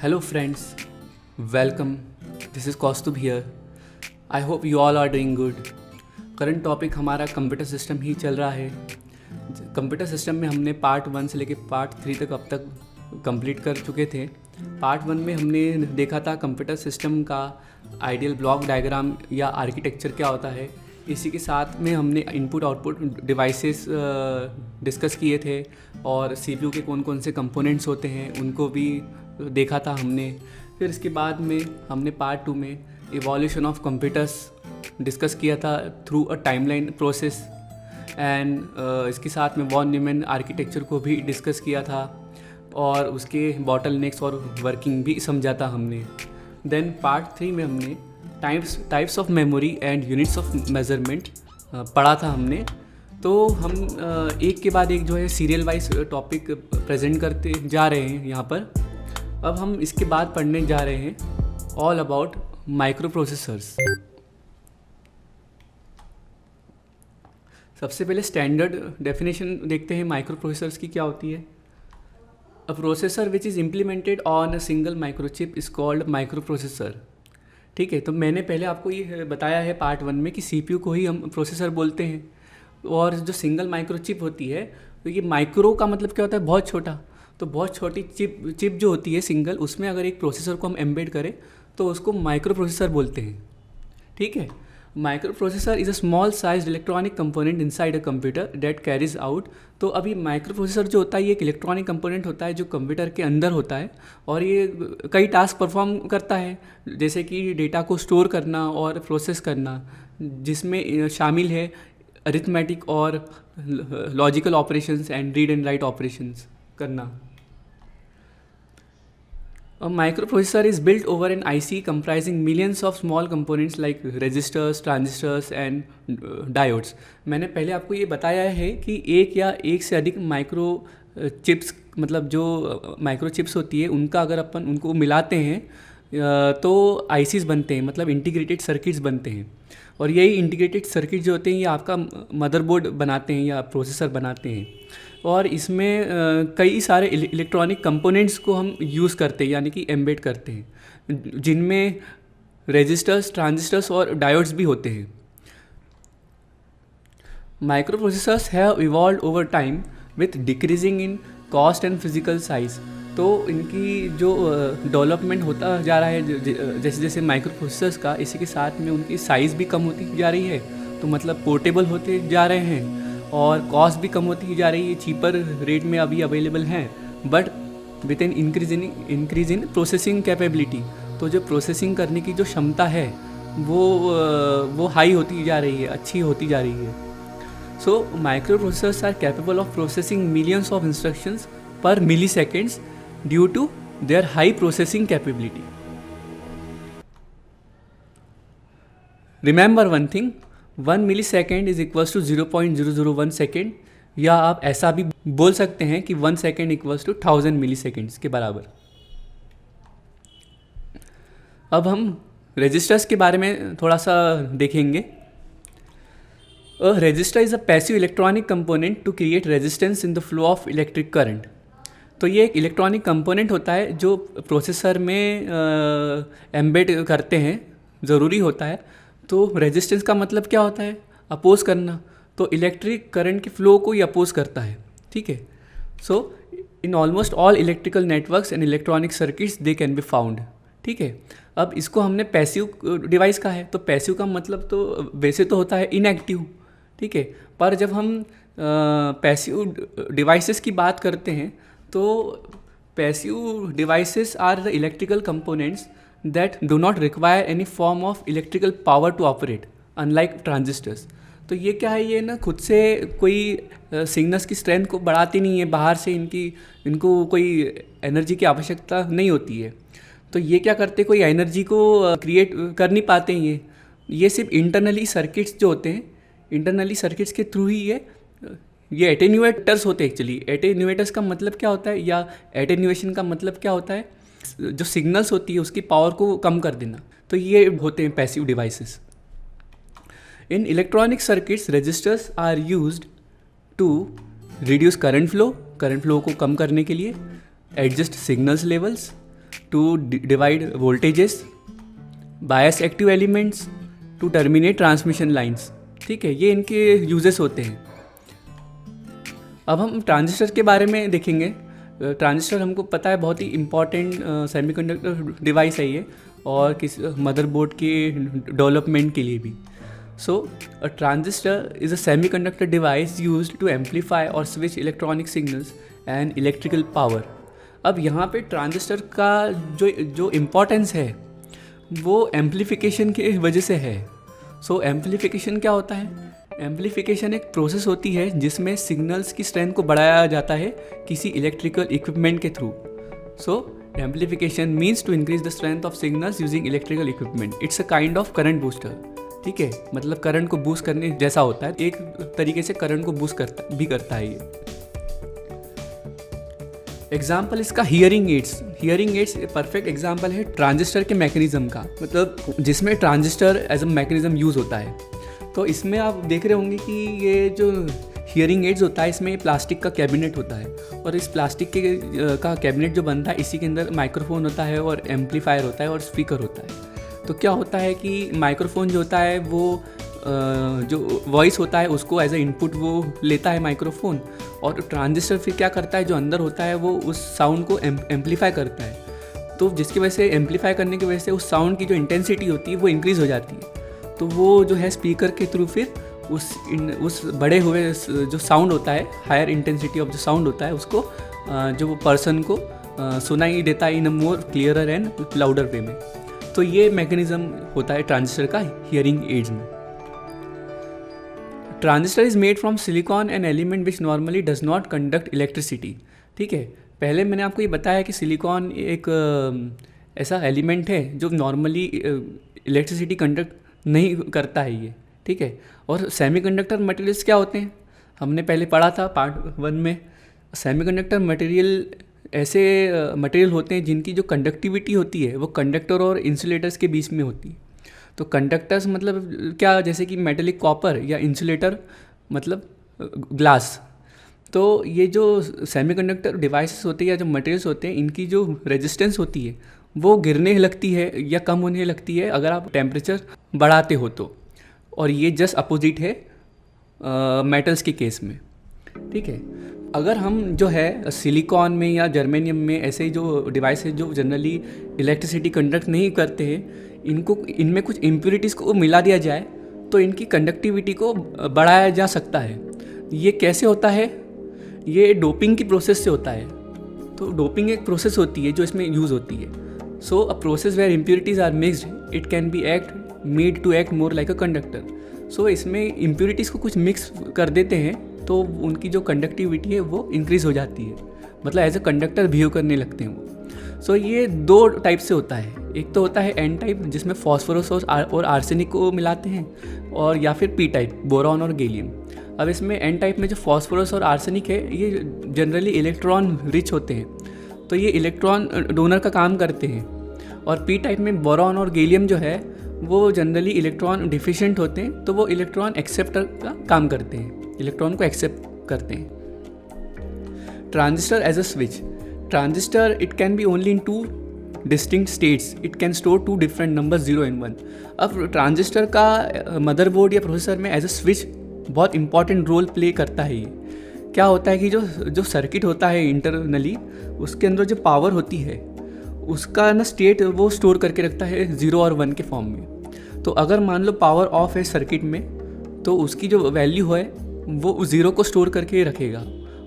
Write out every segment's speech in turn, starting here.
Hello friends, welcome. This is Kaustubh here. I hope you all are doing good. Current topic हमारा computer system ही चल रहा है. Computer system में हमने part 1 से लेकर पार्ट 3 तक अब तक कंप्लीट कर चुके थे. पार्ट 1 में हमने देखा था कंप्यूटर सिस्टम का आइडियल ब्लॉक डायग्राम या आर्किटेक्चर क्या होता है. इसी के साथ में हमने इनपुट आउटपुट डिवाइसेस डिस्कस किए थे और सीपीयू के कौन कौन से कंपोनेंट्स होते हैं उनको भी देखा था हमने. फिर इसके बाद में हमने पार्ट 2 में इवोल्यूशन ऑफ कंप्यूटर्स डिस्कस किया था through a timeline process and इसके साथ में वॉन न्यूमैन आर्किटेक्चर को भी डिस्कस किया था और उसके बॉटलनेक्स और वर्किंग भी समझा था हमने. देन पार्ट 3 में हमने types of memory and units of measurement पढ़ा था हमने. तो हम एक के बाद एक जो है सीरियल वाइज टॉपिक प्रेजेंट करते जा रहे हैं यहाँ पर. अब हम इसके बाद पढ़ने जा रहे हैं ऑल अबाउट माइक्रो प्रोसेसर्स. सबसे पहले स्टैंडर्ड डेफिनेशन देखते हैं माइक्रो प्रोसेसर्स की क्या होती है. अ processor which is implemented on a single microchip is called micro processor. ठीक है, तो मैंने पहले आपको ये बताया है पार्ट 1 में कि सीपीयू को ही हम प्रोसेसर बोलते हैं. और जो सिंगल माइक्रोचिप होती है तो ये माइक्रो का मतलब क्या होता है, बहुत छोटा. तो बहुत छोटी चिप जो होती है सिंगल, उसमें अगर एक प्रोसेसर को हम एम्बेड करें तो उसको माइक्रो प्रोसेसर बोलते हैं. ठीक है, micro processor is a small size electronic component inside a computer that carries out. तो अभी माइक्रो प्रोसेसर जो होता है ये एक इलेक्ट्रॉनिक कंपोनेंट होता है जो कंप्यूटर के अंदर होता है और ये कई टास्क परफॉर्म करता है, जैसे कि डेटा को स्टोर करना और प्रोसेस करना, जिसमें शामिल है अरिथमेटिक और logical operations and read and right operations करना. A microprocessor is built over an IC comprising millions of small components like resistors, transistors and diodes. मैंने पहले आपको ये बताया है कि एक या एक से अधिक माइक्रो चिप्स, मतलब जो माइक्रो चिप्स होती है उनका अगर अपन उनको मिलाते हैं तो आईसीज बनते हैं, मतलब इंटीग्रेटेड सर्किट्स बनते हैं. और यही इंटीग्रेटेड सर्किट जो होते हैं ये आपका मदरबोर्ड बनाते हैं या प्रोसेसर बनाते हैं. और इसमें कई सारे इलेक्ट्रॉनिक कंपोनेंट्स को हम यूज़ करते हैं, यानी कि एम्बेड करते हैं, जिनमें रेजिस्टर्स, ट्रांजिस्टर्स और डायोड्स भी होते हैं. Micro processors have evolved over time with decreasing in cost and physical size. तो इनकी जो डेवलपमेंट होता जा रहा है जैसे जैसे माइक्रो प्रोसेसर्स का, इसी के साथ में उनकी साइज़ भी कम होती जा रही है. तो मतलब पोर्टेबल होते जा रहे हैं और कॉस्ट भी कम होती जा रही है, चीपर रेट में अभी अवेलेबल हैं, but with an increase in processing capability. तो जो प्रोसेसिंग करने की जो क्षमता है वो हाई होती जा रही है, अच्छी होती जा रही है. So microprocessors are capable of processing millions of instructions per milliseconds due to their high processing capability. Remember one thing, 1 millisecond is equals to 0.001 second, या आप ऐसा भी बोल सकते हैं कि 1 सेकेंड इक्वल्स टू 1000 मिलीसेकेंड्स के बराबर. अब हम रेजिस्टर्स के बारे में थोड़ा सा देखेंगे. A resistor is a passive electronic component to create resistance in the flow of electric current. तो ये एक इलेक्ट्रॉनिक कंपोनेंट होता है जो प्रोसेसर में एम्बेड करते हैं, ज़रूरी होता है. तो रेजिस्टेंस का मतलब क्या होता है, अपोज करना. तो इलेक्ट्रिक करंट के फ्लो को ये अपोज करता है. ठीक है, so in almost all electrical networks and electronic circuits they can be found. ठीक है, अब इसको हमने पैसिव डिवाइस का है, तो पैसिव का मतलब तो वैसे तो होता है इनएक्टिव. ठीक है, पर जब हम पैसिव डिवाइसेस की बात करते हैं तो passive devices are the electrical components that do not require any form of electrical power to operate, unlike transistors. तो ये क्या है, ये ना खुद से कोई सिग्नल्स की स्ट्रेंथ को बढ़ाती नहीं है, बाहर से इनको कोई एनर्जी की आवश्यकता नहीं होती है. तो ये क्या करते, कोई एनर्जी को क्रिएट कर नहीं पाते हैं. ये सिर्फ इंटरनली सर्किट्स जो होते हैं, इंटरनली सर्किट्स के थ्रू ही ये एटेन्यूएटर्स होते हैं. एक्चुअली एटेन्यूएटर्स का मतलब क्या होता है, या एटेन्यूएशन का मतलब क्या होता है, जो सिग्नल्स होती है उसकी पावर को कम कर देना. तो ये होते हैं passive devices. In electronic circuits resistors are used to reduce current flow को कम करने के लिए, adjust signals levels, to divide voltages, bias active elements, to terminate transmission lines. ठीक है, ये इनके यूजेस होते हैं। अब हम ट्रांजिस्टर के बारे में देखेंगे। ट्रांजिस्टर हमको पता है बहुत ही इम्पॉर्टेंट सेमीकंडक्टर डिवाइस है ये, और किस मदरबोर्ड के डेवलपमेंट के लिए भी। So a transistor is a semiconductor device used to amplify or switch electronic signals and electrical power. अब यहाँ पे ट्रांजिस्टर का जो इम्पोर्टेंस है वो एम्पलीफिकेशन की वजह से है। सो एम्पलीफिकेशन क्या होता है? एम्पलीफिकेशन एक प्रोसेस होती है जिसमें सिग्नल्स की स्ट्रेंथ को बढ़ाया जाता है किसी इलेक्ट्रिकल इक्विपमेंट के थ्रू। So amplification means to increase the strength of signals using electrical equipment. It's a kind of current booster. ठीक है, मतलब करंट को बूस्ट करने जैसा होता है, एक तरीके से करंट को बूस्ट करता है ये। एग्जाम्पल इसका hearing aids. Hearing aids perfect example है ट्रांजिस्टर के मैकेनिज्म का, मतलब जिसमें transistor as a mechanism use होता है। तो इसमें आप देख रहे होंगे कि ये जो हियरिंग एड्स होता है इसमें प्लास्टिक का कैबिनेट होता है, और इस प्लास्टिक का कैबिनेट जो बनता है इसी के अंदर माइक्रोफोन होता है और एम्पलीफायर होता है और स्पीकर होता है। तो क्या होता है कि माइक्रोफोन जो होता है वो जो वॉइस होता है उसको एज ए इनपुट वो लेता है माइक्रोफोन, और ट्रांजिस्टर फिर क्या करता है, जो अंदर होता है वो उस साउंड को एम्पलीफाई करता है। तो जिसकी वजह से एम्पलीफाई करने की वजह से उस साउंड की जो इंटेंसिटी होती है वो इंक्रीज़ हो जाती है। तो वो जो है स्पीकर के थ्रू फिर उस बड़े हुए जो साउंड होता है, हायर इंटेंसिटी ऑफ जो साउंड होता है, उसको जो पर्सन को सुनाई देता है इन अ मोर क्लियरर एंड लाउडर वे में। तो ये मैकेनिज्म होता है ट्रांजिस्टर का हियरिंग एड्स में। Transistor is made from silicon an element which normally does not conduct electricity. ठीक है, पहले मैंने आपको ये बताया कि सिलिकॉन एक ऐसा एलिमेंट है जो नॉर्मली इलेक्ट्रिसिटी कंडक्ट नहीं करता है ये। ठीक है, और सेमीकंडक्टर मटेरियल्स क्या होते हैं, हमने पहले पढ़ा था पार्ट 1 में। सेमीकंडक्टर मटेरियल ऐसे मटेरियल होते हैं जिनकी जो कंडक्टिविटी होती है वो कंडक्टर और इंसुलेटर्स के बीच में होती है। तो कंडक्टर्स मतलब क्या, जैसे कि मेटेलिक कॉपर, या इंसुलेटर मतलब ग्लास। तो ये जो सेमीकंडक्टर डिवाइसेस होते हैं या जो मटेरियल्स होते हैं, इनकी जो रेजिस्टेंस होती है वो गिरने लगती है या कम होने लगती है अगर आप टेम्परेचर बढ़ाते हो तो, और ये जस्ट अपोजिट है मेटल्स के केस में। ठीक है, अगर हम जो है सिलिकॉन में या जर्मेनियम में ऐसे जो डिवाइस है जो जनरली इलेक्ट्रिसिटी कंडक्ट नहीं करते हैं, इनमें कुछ इम्प्योरिटीज़ को मिला दिया जाए तो इनकी कंडक्टिविटी को बढ़ाया जा सकता है। ये कैसे होता है? ये डोपिंग की प्रोसेस से होता है। तो डोपिंग एक प्रोसेस होती है जो इसमें यूज़ होती है। So a process where impurities are mixed it can be made to act more like a conductor. So इसमें इम्प्योरिटीज़ को कुछ मिक्स कर देते हैं तो उनकी जो कंडक्टिविटी है वो इंक्रीज़ हो जाती है, मतलब एज अ कंडक्टर बिहेव करने लगते हैं वो। सो ये दो टाइप से होता है। एक तो होता है एन टाइप जिसमें फॉस्फोरस और आर्सेनिक को मिलाते हैं, और या फिर पी टाइप बोरॉन और गैलियम। अब इसमें एन टाइप में जो फॉस्फोरस और आर्सेनिक है ये जनरली इलेक्ट्रॉन रिच होते हैं, तो ये इलेक्ट्रॉन डोनर का काम करते हैं। और पी टाइप में बोरॉन और गैलियम जो है वो जनरली इलेक्ट्रॉन डिफिशिएंट होते हैं, तो वो इलेक्ट्रॉन एक्सेप्टर का काम करते हैं, इलेक्ट्रॉन को एक्सेप्ट करते हैं। Transistor as a switch. Transistor it can be only in 2 distinct states, it can store 2 different numbers 0 and 1। अब ट्रांजिस्टर का मदरबोर्ड या प्रोसेसर में एज अ स्विच बहुत इंपॉर्टेंट रोल प्ले करता है। ये क्या होता है कि जो सर्किट होता है इंटरनली, उसके अंदर जो पावर होती है उसका ना स्टेट वो स्टोर करके रखता है 0 और 1 के फॉर्म में। तो अगर मान लो पावर ऑफ है सर्किट में, तो उसकी जो वैल्यू है वो 0 को स्टोर करके रखेगा,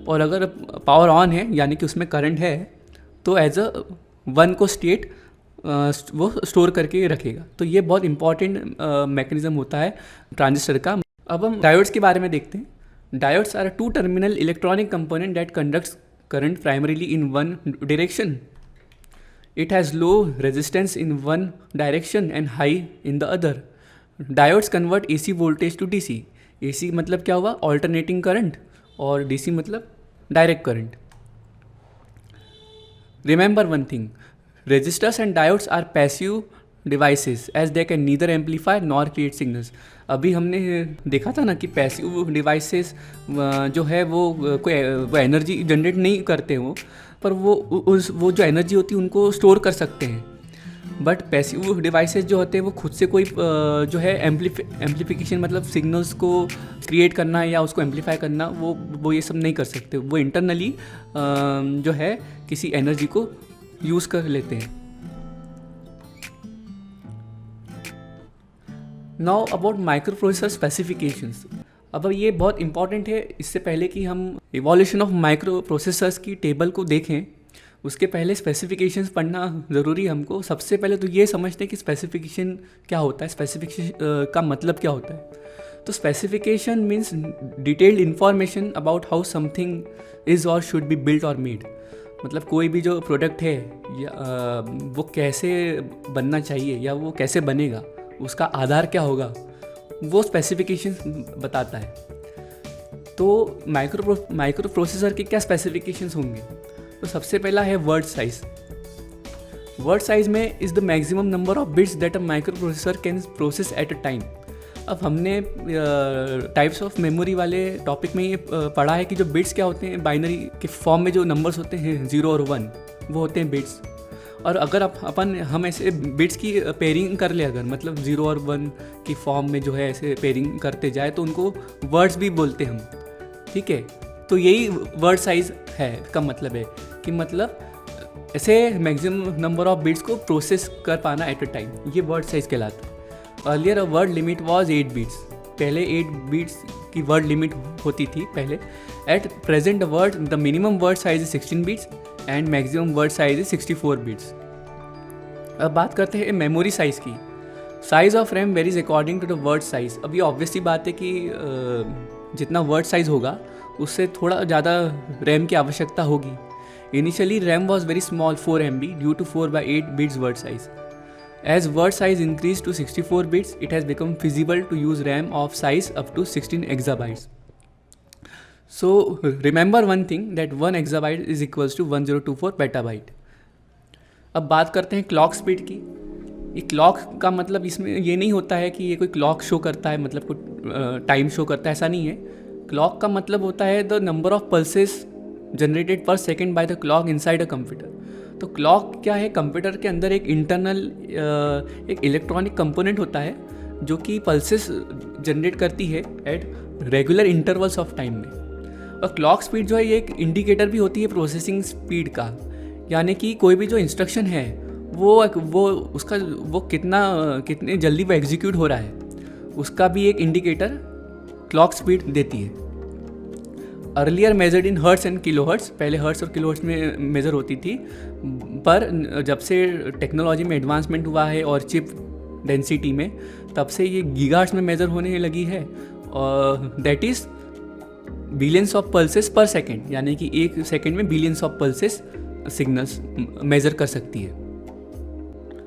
और अगर पावर ऑन है यानी कि उसमें करंट है तो एज अ 1 को स्टेट वो स्टोर करके रखेगा। तो ये बहुत इंपॉर्टेंट मैकेनिज्म होता है ट्रांजिस्टर का। अब हम डायोड्स के बारे में देखते हैं। Diodes are 2 terminal electronic component that conducts current primarily in one direction. It has low resistance in one direction and high in the other. Diodes convert AC voltage to DC. AC मतलब क्या हुआ? Alternating current, और DC मतलब direct current. Remember one thing, resistors and diodes are passive devices as they can neither amplify nor create signals. अभी हमने देखा था ना कि पैसिव डिवाइसेस जो है वो कोई एनर्जी जनरेट नहीं करते वो, पर वो जो एनर्जी होती है उनको स्टोर कर सकते हैं। बट पैसिव डिवाइसेस जो होते हैं वो खुद से कोई जो है एम्पलीफिकेशन मतलब सिग्नल्स को क्रिएट करना या उसको एम्पलीफाई करना वो ये सब नहीं कर सकते। वो इंटरनली जो है किसी एनर्जी को यूज़ कर लेते हैं। Now about micro processor specifications. अब ये बहुत इंपॉर्टेंट है। इससे पहले कि हम इवोल्यूशन ऑफ माइक्रो प्रोसेसर्स की टेबल को देखें, उसके पहले स्पेसिफिकेशंस पढ़ना ज़रूरी है हमको। सबसे पहले तो ये समझते हैं कि स्पेसिफिकेशन क्या होता है, स्पेसिफिकेशन का मतलब क्या होता है। तो specification means detailed information about how something is और शुड बी बिल्ट और मेड। मतलब कोई भी जो प्रोडक्ट है या वो कैसे बनना चाहिए या वो कैसे बनेगा, उसका आधार क्या होगा, वो स्पेसिफिकेशन बताता है। तो माइक्रो प्रोसेसर के क्या स्पेसिफिकेशंस होंगे? तो सबसे पहला है वर्ड साइज। वर्ड साइज में is the maximum number of bits that a micro processor can process at a time. अब हमने टाइप्स ऑफ मेमोरी वाले टॉपिक में ये पढ़ा है कि जो बिट्स क्या होते हैं, बाइनरी के फॉर्म में जो नंबर्स होते हैं 0 और 1, वो होते हैं बिट्स। और अगर हम ऐसे बिट्स की पेयरिंग कर ले, अगर मतलब 0 और 1 की फॉर्म में जो है ऐसे पेयरिंग करते जाए तो उनको वर्ड्स भी बोलते हैं हम, ठीक है। तो यही वर्ड साइज है का मतलब है कि मतलब ऐसे मैक्सिमम नंबर ऑफ बिट्स को प्रोसेस कर पाना एट अ टाइम, ये वर्ड साइज कहलाता है। Earlier a word limit was 8 bits. पहले 8 बिट्स की वर्ड लिमिट होती थी पहले। At present the minimum word size is 16 bits and maximum word size is 64 bits. अब बात करते हैं मेमोरी साइज़ की। Size of RAM varies according to the word size. अब ये ऑब्वियस सी बात है कि जितना वर्ड साइज होगा उससे थोड़ा ज़्यादा रैम की आवश्यकता होगी। Initially RAM was very small 4 MB due to 4/8 bits word size. As word size increased to 64 bits, it has become feasible to use RAM of size up to 16 exabytes. So remember one thing that 1 exabyte is equals to 1024 petabyte. अब बात करते हैं clock speed की। ये clock का मतलब इसमें ये नहीं होता है कि ये कोई क्लॉक शो करता है, मतलब कोई टाइम शो करता है, ऐसा नहीं है। क्लॉक का मतलब होता है the number of pulses generated per second by the clock inside a computer. तो क्लॉक क्या है? कंप्यूटर के अंदर एक इंटरनल एक इलेक्ट्रॉनिक कंपोनेंट होता है जो कि पल्सेस जनरेट करती है at regular intervals of time में। और क्लॉक स्पीड जो है ये एक इंडिकेटर भी होती है प्रोसेसिंग स्पीड का, यानी कि कोई भी जो इंस्ट्रक्शन है वो कितने जल्दी वो एग्जीक्यूट हो रहा है, उसका भी एक इंडिकेटर क्लॉक स्पीड देती है। Earlier measured in hertz and kilohertz. पहले हर्ट्स और किलोहर्ट्स में मेज़र होती थी, पर जब से टेक्नोलॉजी में एडवांसमेंट हुआ है और चिप डेंसिटी में, तब से ये गीगाहर्ट्स में मेज़र होने लगी है। और that is billions of pulses per second, यानी कि एक सेकेंड में billions of pulses signals measure कर सकती है।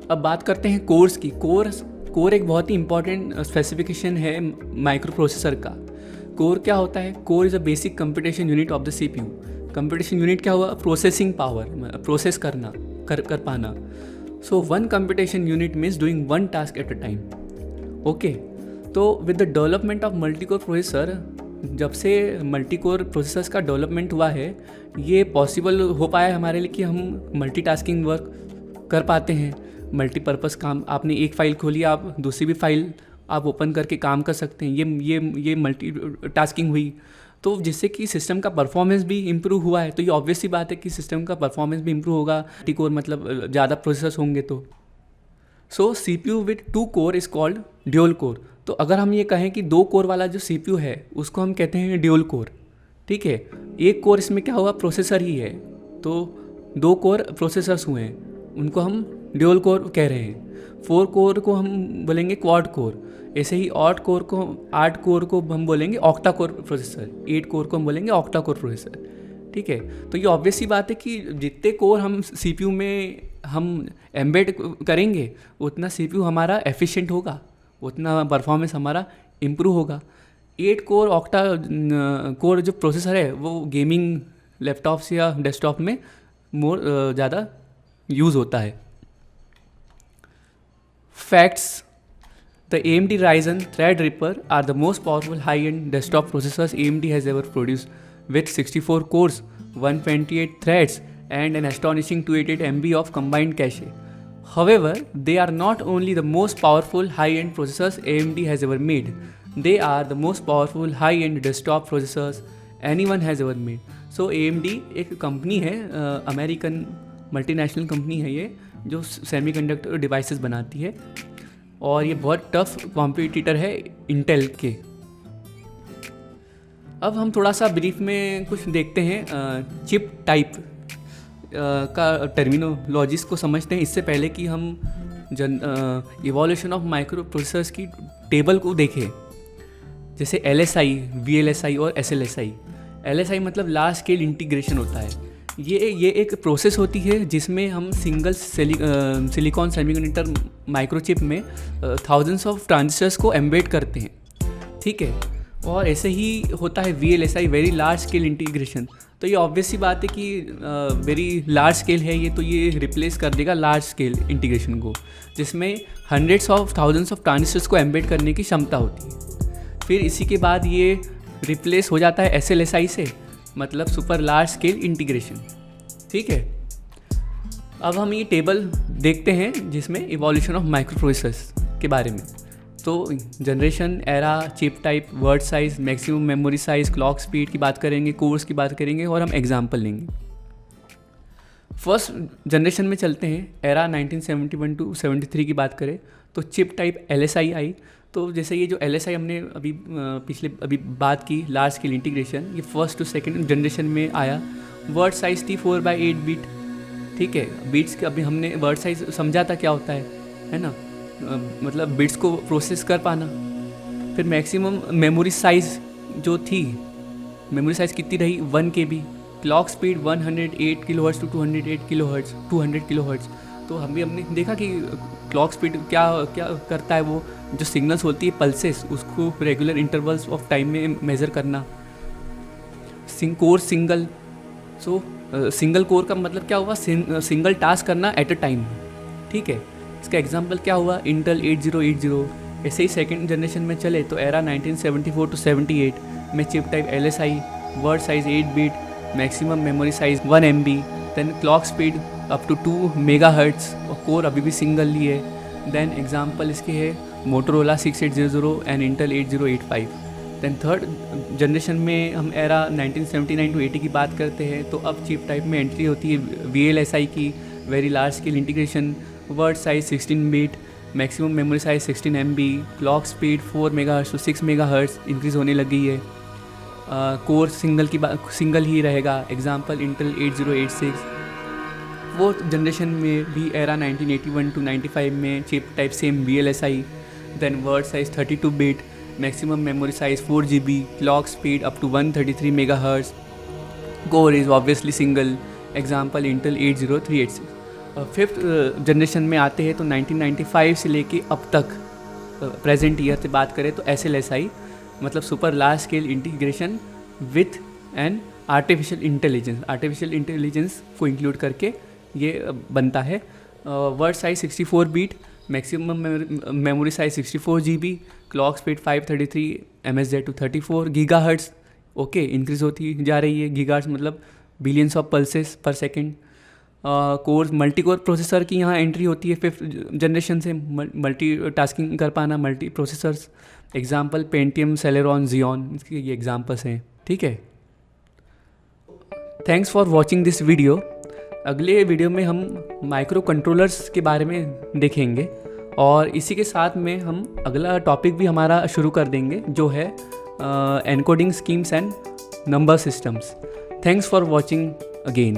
अब बात करते हैं कोर्स की। कोर एक बहुत ही इंपॉर्टेंट स्पेसिफिकेशन है माइक्रो प्रोसेसर का। कोर क्या होता है? Core is a basic computation unit of the CPU। Computation unit क्या हुआ? प्रोसेसिंग पावर, प्रोसेस करना, कर पाना। So one computation unit means doing one task at a time. Okay, तो with the development of multicore processor, जब से multicore processors का development हुआ है, ये पॉसिबल हो पाया हमारे लिए कि हम मल्टीटास्किंग वर्क कर पाते हैं। मल्टीपर्पज़ काम, आपने एक फ़ाइल खोली, आप दूसरी भी फाइल आप ओपन करके काम कर सकते हैं। ये मल्टी टास्किंग हुई, तो जिससे कि सिस्टम का परफॉर्मेंस भी इम्प्रूव हुआ है। तो ये ऑब्वियस सी बात है कि सिस्टम का परफॉर्मेंस भी इम्प्रूव होगा, मल्टीकोर मतलब ज़्यादा प्रोसेसर्स होंगे तो। सो CPU with 2 core is called dual core. तो अगर हम ये कहें कि 2 कोर वाला जो CPU है उसको हम कहते हैं ड्यूल कोर, ठीक है। एक कोर इसमें क्या हुआ? प्रोसेसर ही है, तो 2 कोर प्रोसेसर्स हुए हैं, उनको हम ड्यूल कोर कह रहे हैं। 4 कोर को हम बोलेंगे क्वाड कोर। ऐसे ही 8 कोर को हम बोलेंगे ऑक्टा कोर प्रोसेसर। 8 कोर को हम बोलेंगे ऑक्टा कोर प्रोसेसर, ठीक है। तो ये ऑब्वियस सी बात है कि जितने कोर हम CPU में हम एम्बेड करेंगे, उतना CPU हमारा एफिशिएंट होगा, उतना परफॉर्मेंस हमारा इम्प्रूव होगा। 8 कोर ऑक्टा कोर जो प्रोसेसर है वो गेमिंग लैपटॉप्स या डेस्कटॉप में ज़्यादा यूज़ होता है। Facts: The AMD Ryzen Threadripper are the most powerful high-end desktop processors AMD has ever produced, with 64 cores, 128 threads, and an astonishing 288 MB of combined cache. However, they are not only the most powerful high-end processors AMD has ever made, they are the most powerful high-end desktop processors anyone has ever made. So AMD एक company है, American multinational company है ये, जो semiconductor devices बनाती है और ये बहुत टफ कॉम्पिटिटर है इंटेल के। अब हम थोड़ा सा ब्रीफ में कुछ देखते हैं चिप टाइप का टर्मिनोलॉजीज को समझते हैं, इससे पहले कि हम इवोल्यूशन ऑफ माइक्रो प्रोसेसर्स की टेबल को देखें। जैसे LSI, VLSI और SLSI। LSI मतलब लार्ज स्केल इंटीग्रेशन होता है। ये एक प्रोसेस होती है जिसमें हम सिंगल सिलिकॉन सेमीकंडक्टर माइक्रोचिप में थाउजेंड्स ऑफ ट्रांजिस्टर्स को एम्बेड करते हैं, ठीक है। और ऐसे ही होता है VLSI, very large scale integration. तो ये ऑब्वियस सी बात है कि वेरी लार्ज स्केल है ये, तो ये रिप्लेस कर देगा लार्ज स्केल इंटीग्रेशन को, जिसमें hundreds of thousands of transistors को एम्बेड करने की क्षमता होती है। फिर इसी के बाद ये रिप्लेस हो जाता है SLSI से, मतलब सुपर लार्ज स्केल इंटीग्रेशन, ठीक है। अब हम ये टेबल देखते हैं जिसमें इवोल्यूशन ऑफ माइक्रो प्रोसेसर्स के बारे में। तो generation, era, chip type, word size, maximum memory size, clock speed की बात करेंगे, कोर्स की बात करेंगे और हम एग्जाम्पल लेंगे। फर्स्ट जनरेशन में चलते हैं। एरा 1971 to 73 की बात करें तो चिप टाइप LSI आई। तो जैसे ये जो LSI हमने अभी बात की, लार्ज स्केल इंटीग्रेशन, ये फर्स्ट टू सेकंड जनरेशन में आया। वर्ड साइज थी 4/8 बीट, ठीक है। बीट्स के अभी हमने वर्ड साइज समझा था क्या होता है ना, मतलब बिट्स को प्रोसेस कर पाना। फिर मैक्सिमम मेमोरी साइज़ जो थी, मेमोरी साइज़ कितनी रही, 1 KB। Clock speed 108 kHz to 208 kHz, 200 kHz। तो हमने देखा कि क्लॉक स्पीड क्या करता है, वो जो सिग्नल्स होती है पल्सेस, उसको रेगुलर इंटरवल्स ऑफ टाइम में मेज़र करना। कोर सिंगल, सो सिंगल कोर का मतलब क्या हुआ, सिंगल टास्क करना एट अ टाइम, ठीक है। इसका एग्जांपल क्या हुआ, इंटेल 8080। ऐसे ही सेकंड जनरेशन में चले तो एरा 1974 to 78 में chip type LSI, word size 8 bit, maximum memory size 1 MB, then clock speed up to 2 MHz और कोर अभी भी सिंगल ही है। देन एग्जांपल इसके है Motorola 6800 and Intel 8085। Then third generation में हम एरा 1979 to 80 की बात करते हैं तो अब चिप टाइप में एंट्री होती है VLSI की, very large scale integration, word size 16 bit, maximum memory size 16 MB, clock speed 4 MHz to 6 MHz increase होने लगी है। कोर सिंगल ही रहेगा, एग्जांपल इंटेल 8086। फोर्थ जनरेशन में भी एरा 1981 to 95 में chip type same VLSI, then word size 32 bit, maximum memory size 4 GB, clock speed up to 133 MHz, core is obviously single, example Intel 80386। Fifth generation में आते हैं तो 1995 से लेके अब तक प्रेजेंट ईयर से बात करें तो SLSI, मतलब super large scale integration with an artificial intelligence को इंक्लूड करके ये बनता है। Word size 64 bit, maximum memory size 64 GB, clock speed 533 MHz to 34 GHz, okay, increase होती जा रही है। GHz मतलब billions of pulses per second. Core multi core processor की यहाँ एंट्री होती है फिफ्थ जनरेशन से, मल्टी टास्किंग कर पाना, multi processors, example Pentium, Celeron, Xeon, इसके ये एग्जांपल्स हैं, ठीक है। Thanks for watching this video. अगले वीडियो में हम माइक्रो कंट्रोलर्स के बारे में देखेंगे और इसी के साथ में हम अगला टॉपिक भी हमारा शुरू कर देंगे जो है encoding schemes and number systems. Thanks for watching again.